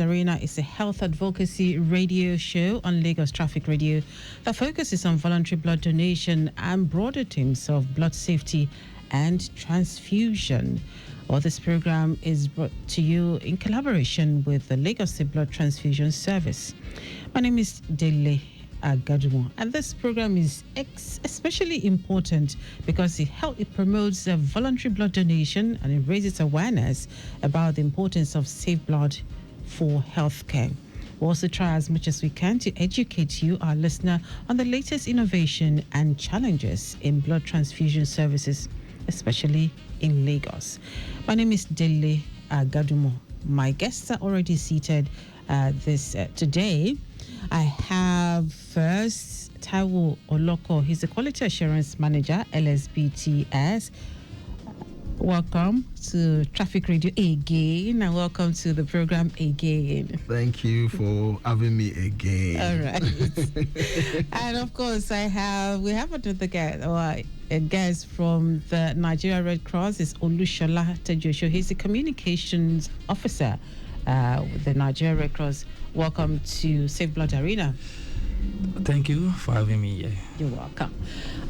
Arena is a health advocacy radio show on Lagos Traffic Radio that focuses on voluntary blood donation and broader themes of blood safety and transfusion. Well, this program is brought to you in collaboration with the Lagos State Blood Transfusion Service. My name is Dele Agadumo, and this program is especially important because it promotes voluntary blood donation and it raises awareness about the importance of safe blood for healthcare. We also try as much as we can to educate you, our listener, on the latest innovation and challenges in blood transfusion services, especially in Lagos. My name is Dele Agadumo. My guests are already seated today. I have first Taiwo Oloko. He's the Quality Assurance Manager, LSBTS. Welcome to Traffic Radio again, and welcome to the program again. Thank you for having me again. All right. And of course, we have another guest, or a guest from the Nigerian Red Cross. Is Olusola Tejuosho. He's the communications officer with the Nigerian Red Cross. Welcome to Safe Blood Arena. Thank you for having me here. You're welcome.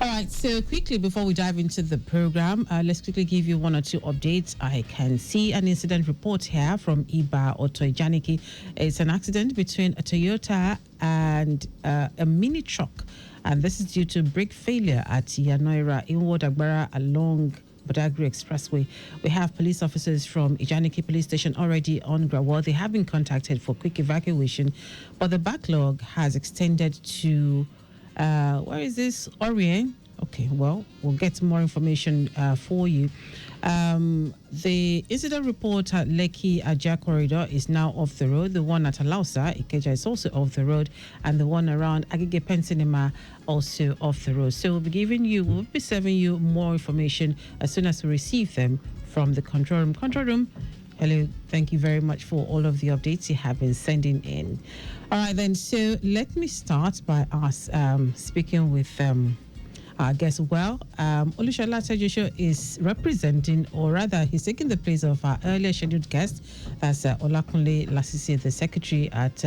All right, so quickly before we dive into the program, let's quickly give you one or two updates. I can see an incident report here from Iba Otoijaniki. It's an accident between a Toyota and a mini truck, and this is due to brake failure at Yanoira in Wodagbara along Badagry Expressway. We have police officers from Ijaniki Police Station already on ground. Well, they have been contacted for quick evacuation, but the backlog has extended to where is this? Orient. Okay, well, we'll get more information for you. The incident report at Lekki Ajah corridor is now off the road. The one at Alausa, Ikeja, is also off the road, and the one around Agege Pensinema also off the road. So we'll be serving you more information as soon as we receive them from the control room. Control room, hello, thank you very much for all of the updates you have been sending in. All right, then, so let me start by us speaking with our guest. Olusola Tejuosho is representing, or rather, he's taking the place of our earlier scheduled guest. That's Olakunle Lasisi, the secretary at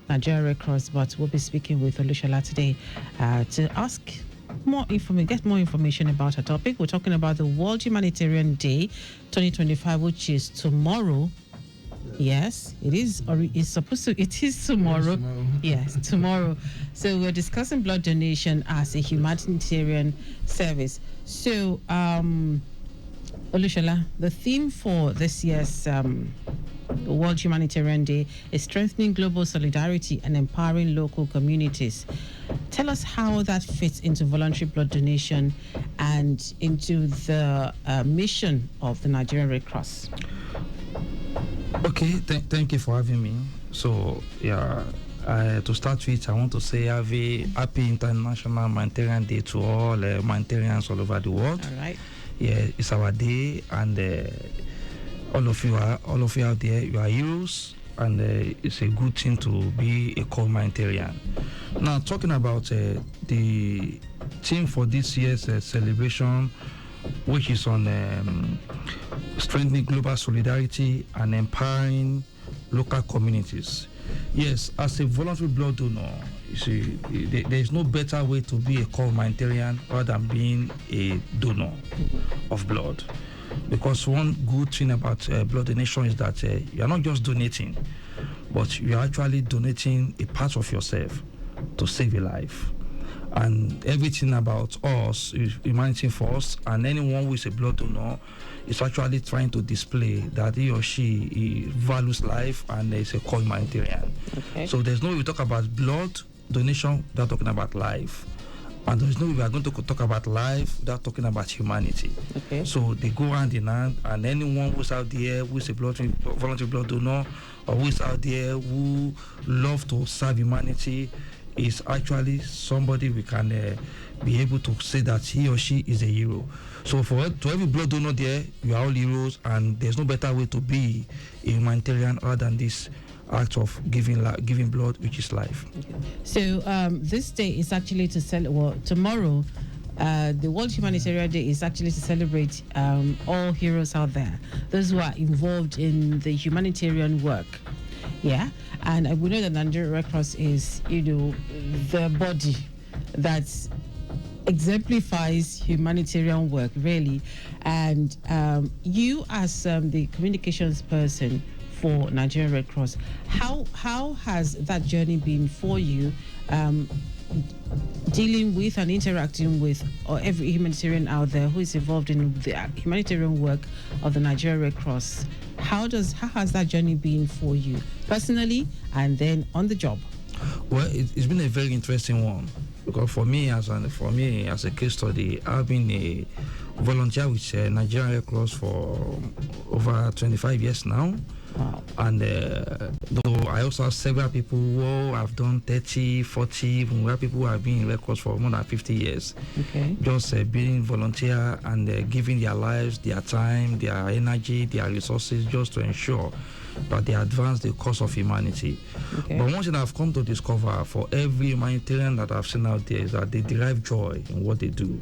Nigerian Red Cross. But we'll be speaking with Olusola today to ask get more information about her topic. We're talking about the World Humanitarian Day 2025, which is tomorrow. Yes, it is, or it is tomorrow. Yes, tomorrow. So we're discussing blood donation as a humanitarian service. So, Olusola, the theme for this year's World Humanitarian Day is strengthening global solidarity and empowering local communities. Tell us how that fits into voluntary blood donation and into the mission of the Nigerian Red Cross. Okay, thank you for having me. So, to start with, I want to say have a happy International Humanitarian Day to all humanitarians all over the world. All right. Yeah, it's our day, and all of you out there, you are heroes, and it's a good thing to be a humanitarian. Now, talking about the theme for this year's celebration, which is on strengthening global solidarity and empowering local communities. Yes, as a voluntary blood donor, you see, there is no better way to be a humanitarian rather than being a donor of blood. Because one good thing about blood donation is that you are not just donating, but you are actually donating a part of yourself to save a life. And everything about us is humanity for us, and anyone who is a blood donor is actually trying to display that he or she values life and is a humanitarian. Okay. So there's no way we talk about blood donation without talking about life, and there's no way we are going to talk about life without talking about humanity. Okay. So they go hand in hand, and anyone who's out there who is a voluntary blood donor, or who is out there who love to serve humanity, is actually somebody we can be able to say that he or she is a hero. So to every blood donor there, you are all heroes, and there's no better way to be a humanitarian other than this act of giving blood, which is life. Okay. So this day is actually to tomorrow. The World Humanitarian Day is actually to celebrate all heroes out there, those who are involved in the humanitarian work. Yeah, and we know that Nigerian Red Cross is, the body that exemplifies humanitarian work, really. And you, as the communications person for Nigerian Red Cross, how has that journey been for you? Dealing with and interacting with every humanitarian out there who is involved in the humanitarian work of the Nigerian Red Cross. How has that journey been for you personally and then on the job? Well, it's been a very interesting one, because for me as a case study, I've been a volunteer with Nigerian Red Cross for over 25 years now. Wow. And though I also have several people who have done 30, 40, even where people have been in Red Cross for more than 50 years. Okay. Just being volunteer and giving their lives, their time, their energy, their resources, just to ensure that they advance the cause of humanity. Okay. But one thing I've come to discover for every humanitarian that I've seen out there is that they derive joy in what they do.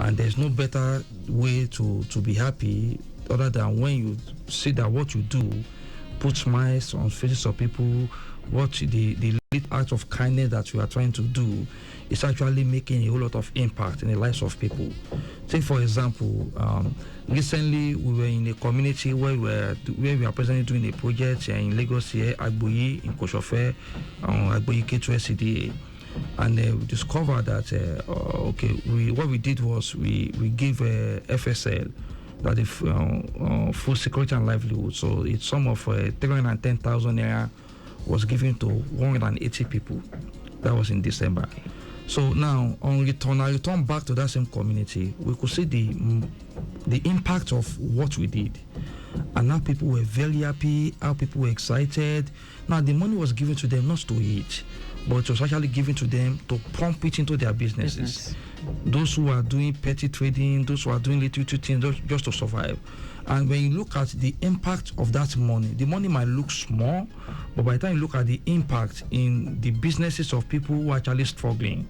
And there's no better way to be happy other than when you see that what you do put smiles on faces of people, what the little act of kindness that you are trying to do is actually making a whole lot of impact in the lives of people. Take for example, recently we were in a community where we are presently doing a project in Lagos here, Agboyi, in Koshofe, Agboyi K2 SCDA. And we discovered that what we did was we gave FSL, that is food security and livelihood. So it's sum of 310,000 naira was given to 180 people. That was in December. Okay. So now I return back to that same community. We could see the impact of what we did, and now people were very happy. How people were excited. Now the money was given to them not to eat, but it was actually given to them to pump it into their businesses. Those who are doing petty trading, those who are doing little things just to survive. And when you look at the impact of that money, the money might look small, but by the time you look at the impact in the businesses of people who are actually struggling,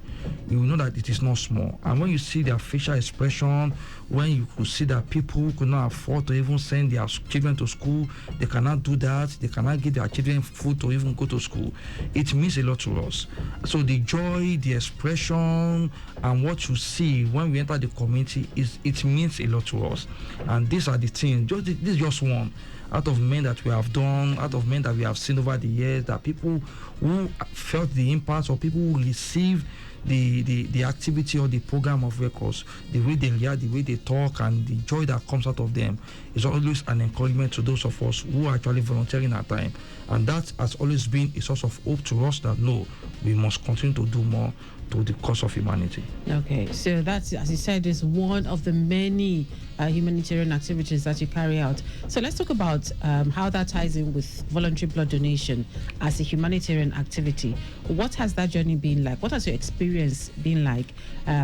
you will know that it is not small. And when you see their facial expression, when you could see that people could not afford to even send their children to school, they cannot do that, they cannot give their children food to even go to school, it means a lot to us. So the joy, the expression, and what you see when we enter the community, it means a lot to us. And these are the things, this is just one out of many that we have done, out of many that we have seen over the years, that people who felt the impact, or people who receive the activity or the program of Red Cross, the way they react, the way they talk, and the joy that comes out of them is always an encouragement to those of us who are actually volunteering our time. And that has always been a source of hope to us, that no, we must continue to do more to the cause of humanity. Okay, so that's, as you said, is one of the many humanitarian activities that you carry out. So let's talk about how that ties in with voluntary blood donation as a humanitarian activity. What has that journey been like? What has your experience been like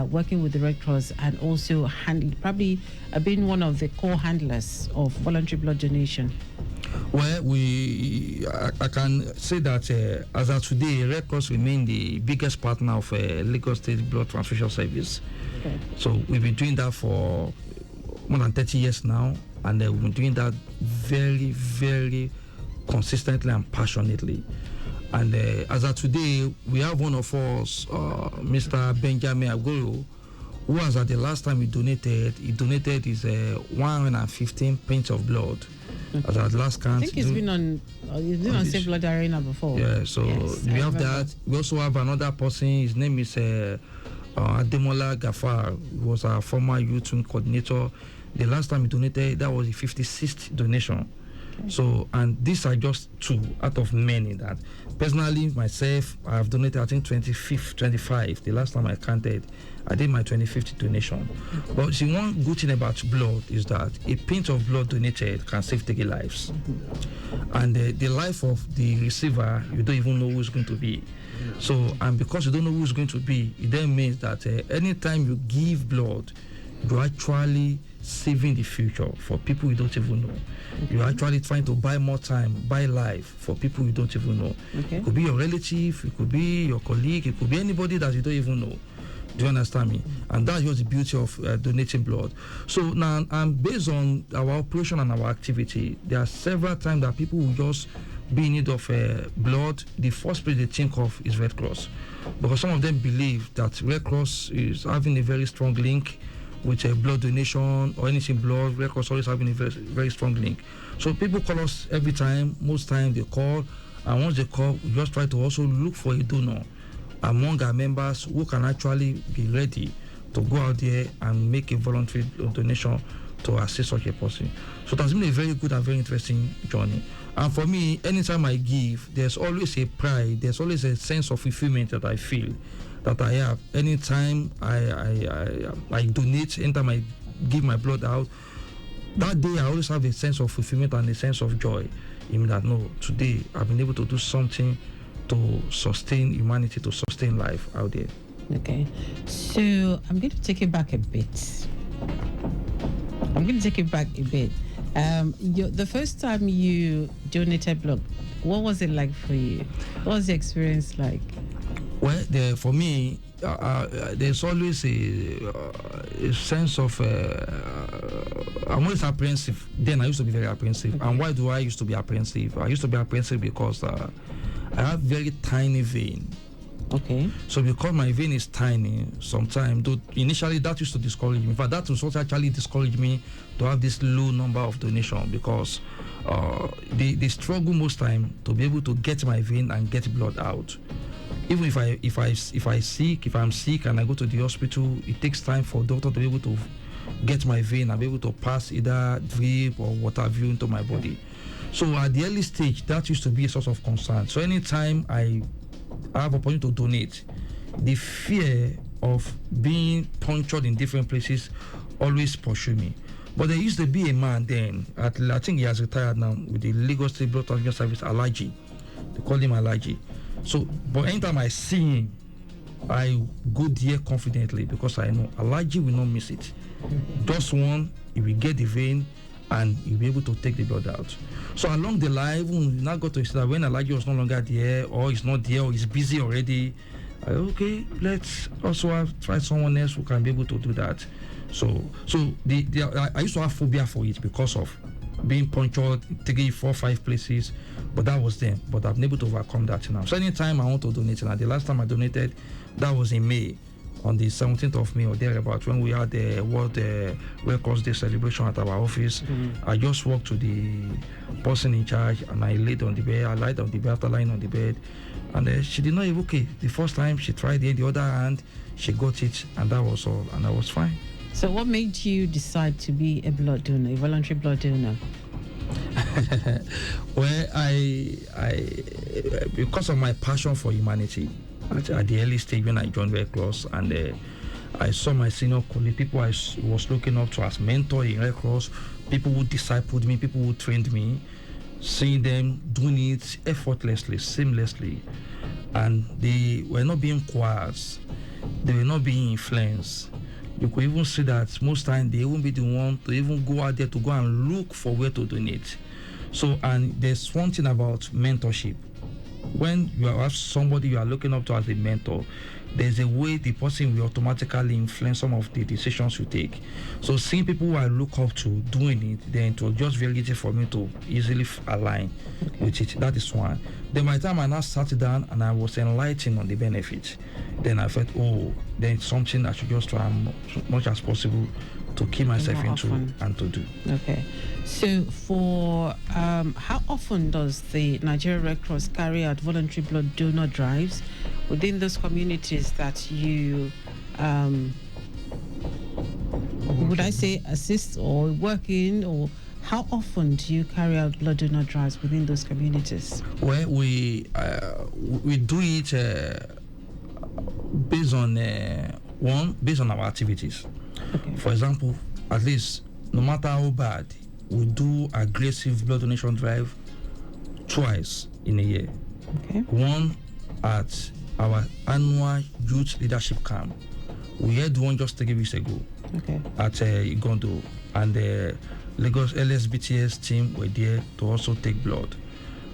working with the Red Cross, and also probably being one of the core handlers of voluntary blood donation? Well, I can say that as of today, Red Cross remain the biggest partner of Lagos State Blood Transfusion Service. Okay. So we've been doing that for more than 30 years now, and we've been doing that very, very consistently and passionately. And as of today, we have one of us, Mr. Benjamin Agoro, who was at the last time he donated his 115 pints of blood. As at last count. I think he's been on Safe Blood Arena before. Yeah, so yes, we have that. We also have another person. His name is Ademola Gafar. He was our former youth coordinator. The last time he donated, that was the 56th donation. Okay. So, and these are just two out of many that personally myself I have donated. I think 25. The last time I counted, I did my 25th donation. Mm-hmm. But see, one good thing about blood is that a pint of blood donated can save 30 lives. Mm-hmm. And the life of the receiver, you don't even know who's going to be. Mm-hmm. So, and because you don't know who's going to be, it then means that anytime you give blood, you're actually saving the future for people you don't even know. Okay. You're actually trying to buy more time, buy life for people you don't even know. Okay. It could be your relative, it could be your colleague, it could be anybody that you don't even know. Do you understand me? And that's just the beauty of donating blood. So now, based on our operation and our activity, there are several times that people will just be in need of blood, the first place they think of is Red Cross, because some of them believe that Red Cross is having a very strong link with a blood donation or anything blood. Red Cross always having a very, very strong link. So people call us every time. Most time they call, and once they call, we just try to also look for a donor among our members who can actually be ready to go out there and make a voluntary donation to assist such a person. So it has been a very good and very interesting journey. And for me, anytime I give, there's always a pride, there's always a sense of fulfillment that I feel, that I have. Anytime I donate, anytime I give my blood out, that day I always have a sense of fulfillment and a sense of joy in that, no, today I've been able to do something to sustain humanity, to sustain life out there. Okay, so I'm going to take it back a bit. The first time you donated blood, what was it like for you? What was the experience like? Well, for me, there's always a sense of I'm always apprehensive. Then I used to be very apprehensive. Okay. And why do I used to be apprehensive? I used to be apprehensive because I have very tiny vein. Okay. So because my vein is tiny, sometimes, though initially that used to discourage me. In fact, that was what actually discouraged me to have this low number of donation, because they struggle most time to be able to get my vein and get blood out. Even if I'm sick and I go to the hospital, it takes time for doctor to be able to get my vein and be able to pass either drip or what have you into my body. So at the early stage, that used to be a source of concern. So anytime I have opportunity to donate, the fear of being punctured in different places always pursue me. But there used to be a man then, I think he has retired now, with the Lagos State Blood Transfusion Service, Alaji. They call him Alaji. So, but anytime I see him, I go there confidently, because I know Alaji will not miss it. Just one, he will get the vein and he'll be able to take the blood out. So along the line, we now got to see that when Alaji was no longer there, or he's not there, or he's busy already, okay, let's also try someone else who can be able to do that. So I used to have phobia for it because of being punctured 3, 4, 5 places, but that was then. But I've been able to overcome that now. So anytime I want to donate, and the last time I donated, that was in May, on the 17th of May or thereabout, when we had the World Red Cross Day celebration at our office. Mm-hmm. I just walked to the person in charge and I laid on the bed. I lied on the bed after lying on the bed, and she did not even, okay, the first time she tried it, the other hand she got it, and that was all, and I was fine. So what made you decide to be a blood donor, a voluntary blood donor? Well, I because of my passion for humanity, at the early stage when I joined Red Cross, and I saw my senior colleagues, people I was looking up to as mentor in Red Cross, people who discipled me, people who trained me, seeing them doing it effortlessly, seamlessly, and they were not being coerced, they were not being influenced. You could even see that most times they won't be the one to even go out there to go and look for where to donate. So, and there's one thing about mentorship. When you have somebody you are looking up to as a mentor, there's a way the person will automatically influence some of the decisions you take. So seeing people who I look up to doing it, then it was just very easy for me to easily align with it. That is one. Then by the time I now sat down and I was enlightened on the benefits, then I felt, then it's something I should just try as much as possible to keep myself into and to do. Okay. So for how often does the Nigerian Red Cross carry out voluntary blood donor drives within those communities that you would I say assist or work in, or how often do you carry out blood donor drives within those communities? Well, we do it based on our activities. Okay. For example, at least no matter how bad, we do aggressive blood donation drive twice in a year. Okay. One at our annual youth leadership camp. We had one just 3 weeks ago. Okay. At Igondo, and the Lagos LSBTS team were there to also take blood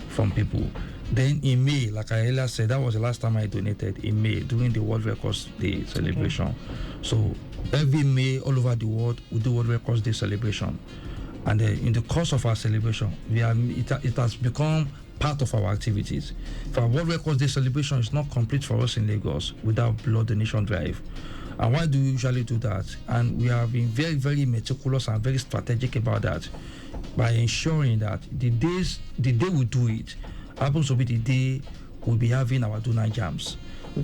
from people. Then in May, like I earlier said, that was the last time I donated, in May during the World Red Cross Day celebration. Okay. So every May all over the world we do World Red Cross Day celebration, and in the course of our celebration, it has become part of our activities. For our World Records Day celebration is not complete for us in Lagos without blood donation drive. And why do we usually do that? And we have been very, very meticulous and very strategic about that by ensuring that the day we do it happens to be the day we'll be having our donor jams.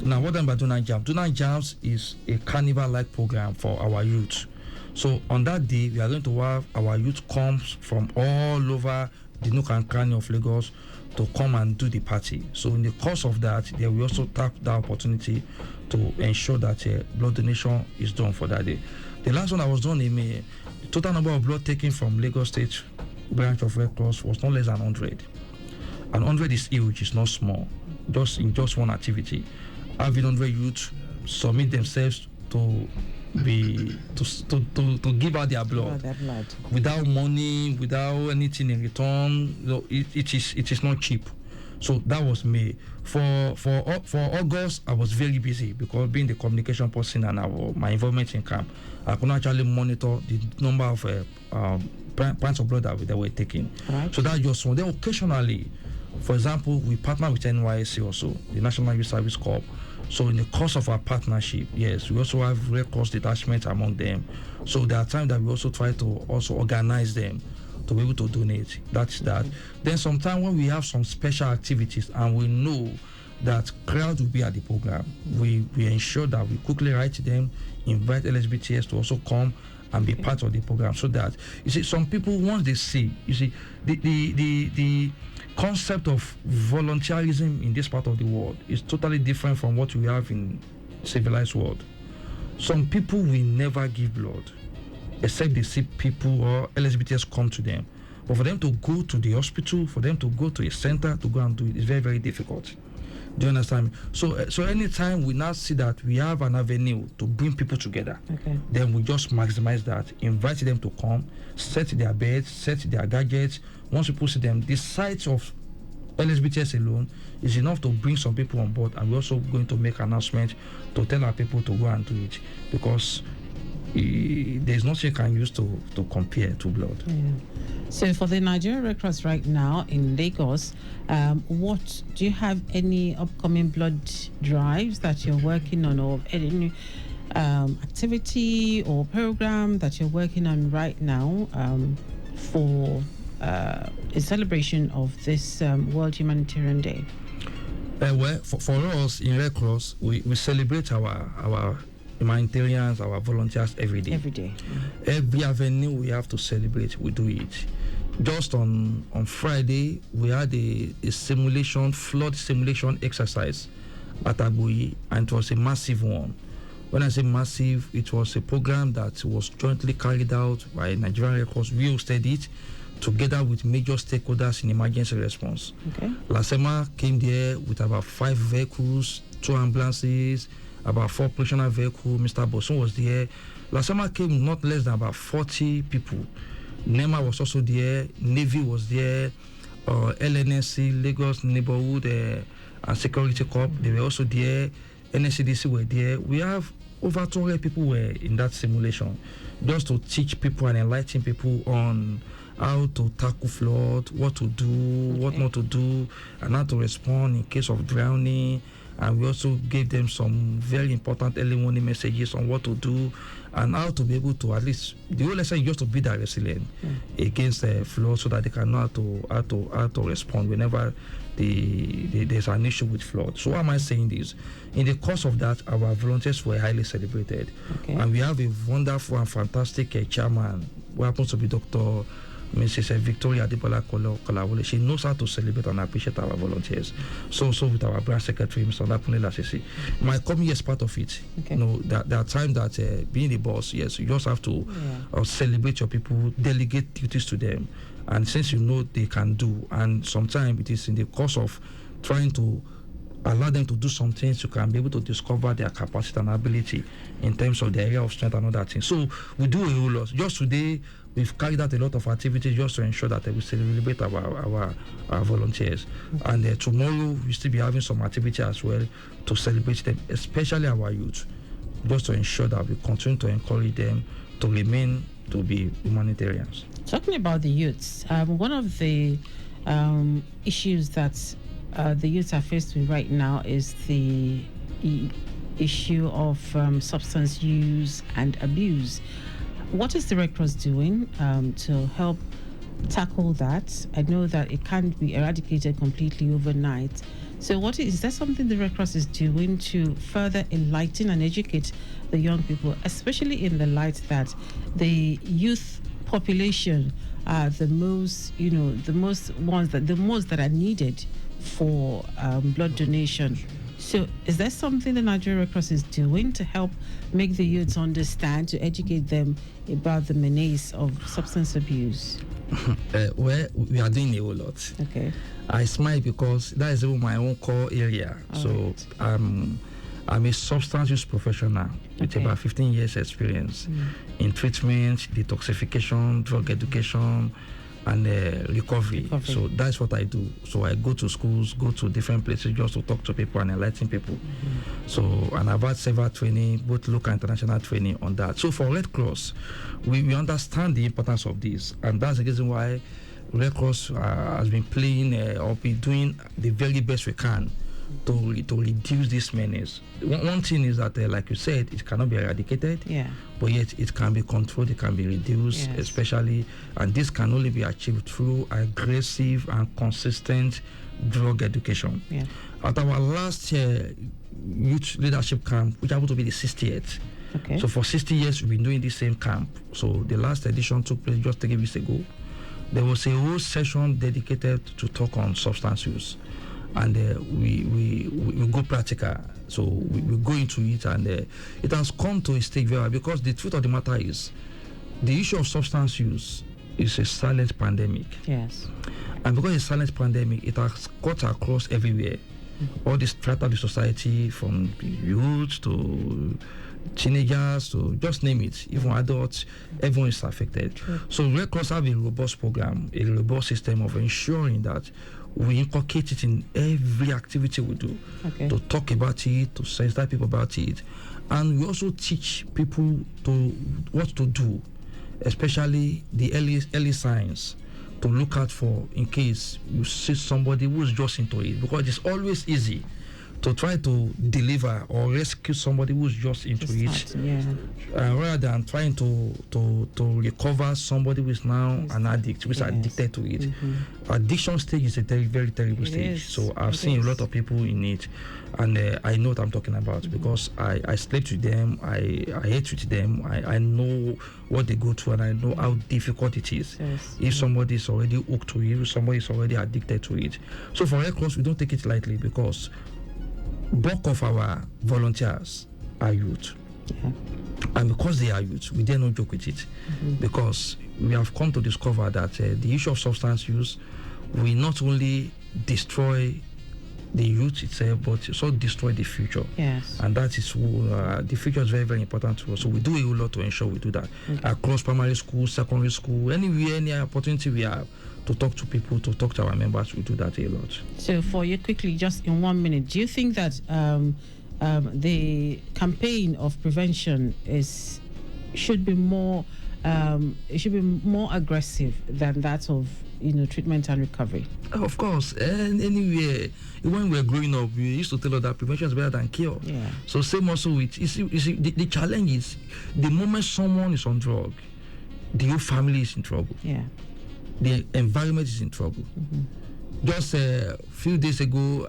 Now, what am I donor jams? Donor jams is a carnival-like program for our youth. So on that day, we are going to have our youth come from all over the nook and cranny of Lagos to come and do the party. So in the course of that, they will also tap that opportunity to ensure that blood donation is done for that day. The last one that was done in May, the total number of blood taken from Lagos State branch of Red Cross was not less than 100. And 100 is huge, it's not small. Just in just one activity, having 100 youth submit themselves to give out their blood without money, without anything in return. It is not cheap. So that was May. For August, I was very busy because being the communication person and my involvement in camp, I could actually monitor the number of pints of blood that they were taking. Right. So that just one. Then occasionally, for example, we partner with NYSC also, the National Youth Service Corps. So in the course of our partnership, yes, we also have Red Cross detachments among them. So there are times that we also try to also organize them to be able to donate. That's that. Then sometimes when we have some special activities and we know that crowd will be at the program, we ensure that we quickly write to them, invite LSBTS to also come and be part of the program, so that, you see, some people, once they see, you see, the concept of volunteerism in this part of the world is totally different from what we have in civilized world. Some people will never give blood except they see people or LSBTS come to them. But for them to go to the hospital, for them to go to a center to go and do it is very, very difficult. Do you understand me? So anytime we now see that we have an avenue to bring people together, then we just maximize that, invite them to come, set their beds, set their gadgets. Once we see them, the size of LSBTS alone is enough to bring some people on board, and we're also going to make announcements to tell our people to go and do it, because there's nothing you can use to compare to blood. Yeah. So for the Nigerian Red Cross right now in Lagos, what do you have any upcoming blood drives that you're working on, or any activity or program that you're working on right now for a celebration of this World Humanitarian Day? Well, for us in Red Cross, we celebrate our humanitarians, our volunteers every day. Every day. Mm-hmm. Every avenue we have to celebrate, we do it. Just on Friday, we had a flood simulation exercise at Abuyi, and it was a massive one. When I say massive, it was a program that was jointly carried out by Nigerian Red Cross. We hosted it together with major stakeholders in emergency response. Okay. LASEMA came there with about 5 vehicles, 2 ambulances, about 4 operational vehicles. Mr. Bosun was there. LASEMA came not less than about 40 people. NEMA was also there. Navy was there. LNSC, Lagos Neighborhood and Security Corps, they were also there. NSCDC were there. We have over 200 people were in that simulation, just to teach people and enlighten people on how to tackle flood, what to do, what not to do, and how to respond in case of drowning. And we also gave them some very important early warning messages on what to do and how to be able to, at least, the whole lesson is just to be that resilient against flood, so that they can know how to respond whenever there's an issue with flood. So why am I saying this? In the course of that, our volunteers were highly celebrated. And we have a wonderful and fantastic chairman who happens to be Dr. Mrs. Victoria Adebola Kolawole. She knows how to celebrate and appreciate our volunteers. So with our branch secretary, Mr. Olakunle Lasisi. My coming is part of it. You know, there are times that being the boss, yes, you just have to celebrate your people, delegate duties to them. And since you know they can do, and sometimes it is in the course of trying to allow them to do some things, you can be able to discover their capacity and ability in terms of the area of strength and other things. So we do a whole lot. Just today, we've carried out a lot of activities just to ensure that we celebrate our volunteers. And tomorrow, we'll still be having some activity as well to celebrate them, especially our youth, just to ensure that we continue to encourage them to remain to be humanitarians. Talking about the youths, one of the issues that the youth are faced with right now is the issue of substance use and abuse. What is the Red Cross doing to help tackle that? I know that it can't be eradicated completely overnight. So is that something the Red Cross is doing to further enlighten and educate the young people, especially in the light that the youth population are the most that are needed for blood donation? So is that something the Nigerian Red Cross is doing to help make the youths understand, to educate them about the menace of substance abuse? Well, we are doing a whole lot. Okay. I smile because that is even my own core area. So I'm a substance use professional with about 15 years experience in treatment, detoxification, drug education, and recovery. So that's what I do. So I go to schools, go to different places just to talk to people and enlighten people. So, and I've had several training, both local and international training on that. So for Red Cross, we understand the importance of this, and that's the reason why Red Cross has been playing or been doing the very best we can to reduce this menace. One thing is that, like you said, it cannot be eradicated, but yet it can be controlled, it can be reduced, especially, and this can only be achieved through aggressive and consistent drug education. At our last youth leadership camp, which happened to be the 60th, so for 60 years we've been doing the same camp. So the last edition took place just 3 weeks ago. There was a whole session dedicated to talk on substance use. And we go practical, so we go into it, and it has come to a stage where, because the truth of the matter is, the issue of substance use is a silent pandemic. Yes. And because it's a silent pandemic, it has cut across everywhere. All this strata of the society, from youth to teenagers to just name it, even adults, everyone is affected. So Red Cross have a robust program, a robust system of ensuring that we inculcate it in every activity we do, to talk about it, to sensitize people about it, and we also teach people what to do, especially the early signs to look out for in case you see somebody who's just into it, because it's always easy to try to deliver or rescue somebody who's just into it, rather than trying to recover somebody who is now an addict, who is addicted to it. Addiction stage is a very terrible stage. So I've seen a lot of people in it, and I know what I'm talking about, because I slept with them, I ate with them, I know what they go through, and I know how difficult it is if somebody is already hooked to it, if somebody is already addicted to it. So for Red Cross, we don't take it lightly, because bulk of our volunteers are youth, and because they are youth, we dare not joke with it, because we have come to discover that the issue of substance use will not only destroy the youth itself, but also destroy the future. And that is the future is very important to us. So we do a whole lot to ensure we do that across primary school, secondary school, anywhere, any opportunity we have to talk to people, to talk to our members, we do that a lot. So for you, quickly, just in 1 minute, do you think that the campaign of prevention should be more aggressive than that of treatment and recovery? Of course, and anywhere, when we were growing up, we used to tell us that prevention is better than cure. So same also with you see the challenge is, the moment someone is on drug, the whole family is in trouble. The environment is in trouble. Just a few days ago,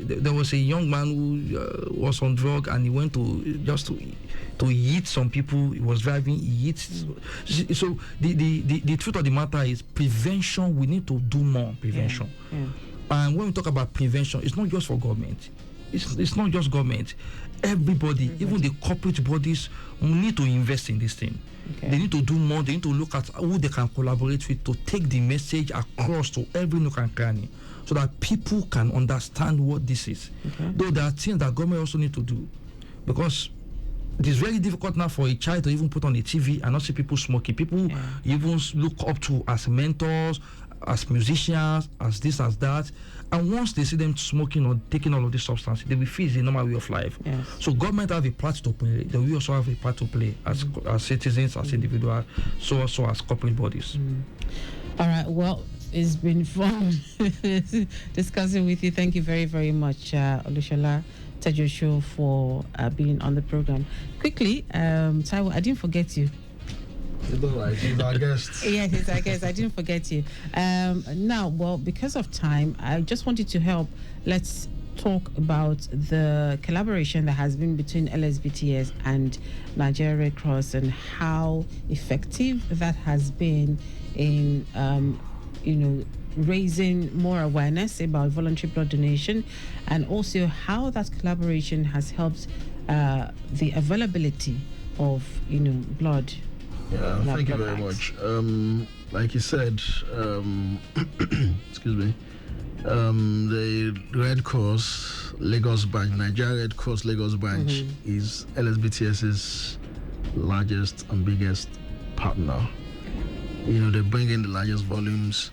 there was a young man who was on drug, and he went to hit some people. He was driving, he hit. So the truth of the matter is, prevention, we need to do more prevention. And when we talk about prevention, it's not just for government. It's not just government. Everybody, even the corporate bodies, need to invest in this thing. They need to do more. They need to look at who they can collaborate with to take the message across to every nook and cranny, so that people can understand what this is. Though there are things that government also need to do, because it is very difficult now for a child to even put on a TV and not see people smoking. People even look up to as mentors, as musicians, as this, as that. And once they see them smoking or taking all of these substances, they will feel it's a normal way of life. So government have a part to play. They will also have a part to play as citizens, as individuals, so also as corporate bodies. All right. Well, It's been fun discussing with you. Thank you very, very much, Olusola Tejuosho, for being on the program. Quickly, Taiwo, I didn't forget you. It's all right. She's our guest. Yes, it's our guest. I didn't forget you. Now, well, because of time, I just wanted to help. Let's talk about the collaboration that has been between LSBTS and Nigerian Red Cross and how effective that has been in, raising more awareness about voluntary blood donation, and also how that collaboration has helped the availability of, blood. Yeah, thank you very much. Like you said, excuse me. The Red Cross Lagos branch, Nigeria Red Cross Lagos branch, is LSBTS's largest and biggest partner. They bring in the largest volumes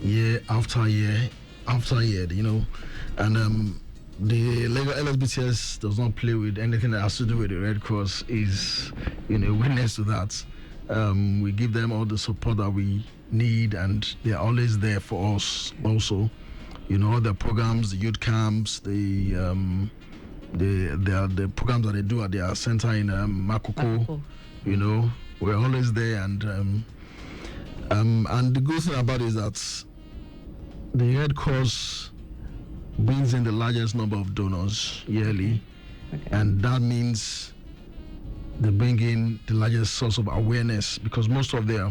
year after year after year, and the Lagos LSBTS does not play with anything that has to do with the Red Cross. Is witness to that. We give them all the support that we need, and they're always there for us also. The programs, the youth camps, the programs that they do at their center in Makoko. We're always there, and the good thing about it is that the Red Cross brings in the largest number of donors yearly, and that means they bring in the largest source of awareness, because most of their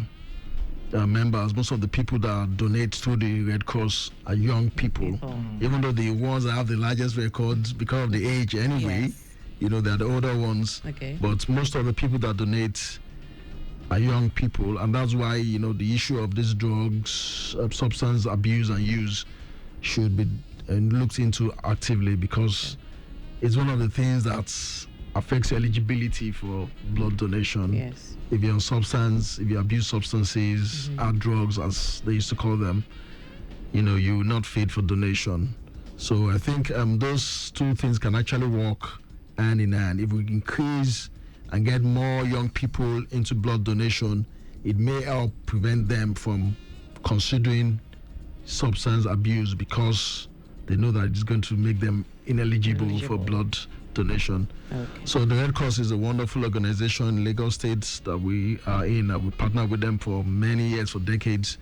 members, most of the people that donate through the Red Cross are young people. Even though the ones that have the largest records because of the age anyway, they're the older ones. But most of the people that donate are young people, and that's why the issue of these drugs, substance abuse and use should be looked into actively, because it's one of the things that affects eligibility for blood donation. Yes. If you're on substance, if you abuse substances, hard drugs as they used to call them, you will not fit for donation. So I think those two things can actually work hand in hand. If we increase and get more young people into blood donation, it may help prevent them from considering substance abuse, because they know that it's going to make them ineligible for blood donation. So the Red Cross is a wonderful organization in Lagos State that we are in. We partnered with them for many years, for decades,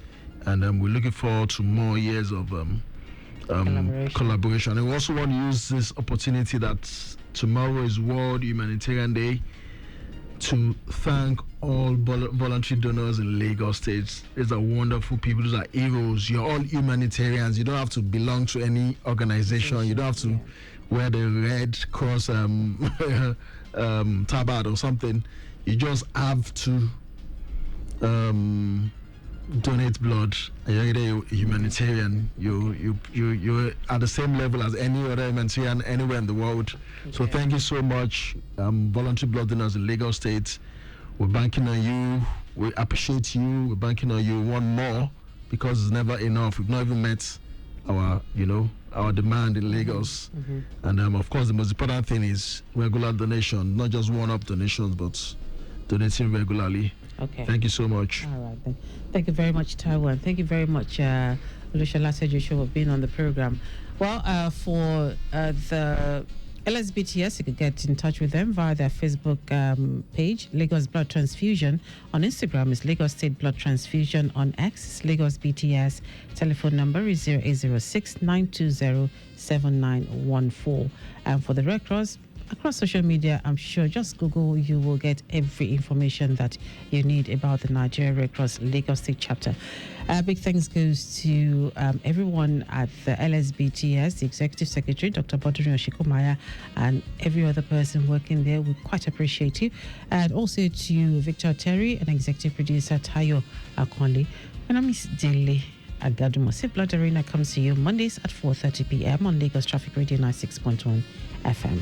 and we're looking forward to more years of collaboration. And we also want to use this opportunity that tomorrow is World Humanitarian Day to thank all voluntary donors in Lagos State. These are wonderful people. These are heroes. You're all humanitarians. You don't have to belong to any organization. You don't have to wear the Red Cross tabard or something. You just have to donate blood. You're a humanitarian. You're at the same level as any other humanitarian anywhere in the world. So thank you so much, voluntary blood donors in Lagos State. We're banking on you. We appreciate you. We're banking on you. One more, because it's never enough. We've not even met our demand in Lagos. And of course, the most important thing is regular donation, not just one-off donations, but donating regularly. Thank you so much. All right, then. Thank you very much, Taiwo, and thank you very much, Olusola Tejuosho, for being on the program. Well, for the LSBTS, you could get in touch with them via their Facebook page, Lagos Blood Transfusion. On Instagram is Lagos State Blood Transfusion. On X is Lagos BTS. Telephone number is 0806 920 7914. And for the Red Cross, across social media, I'm sure, just Google, you will get every information that you need about the Nigeria Red Cross Lagos State chapter. Big thanks goes to everyone at the LSBTS, the Executive Secretary, Dr. Bodri Oshikomaya, and every other person working there. We quite appreciate you. And also to Victor Terry and Executive Producer Tayo Akonle. My name is Dele Agadumo. Safe Blood Arena comes to you Mondays at 4:30 p.m. on Lagos Traffic Radio 96.1 FM.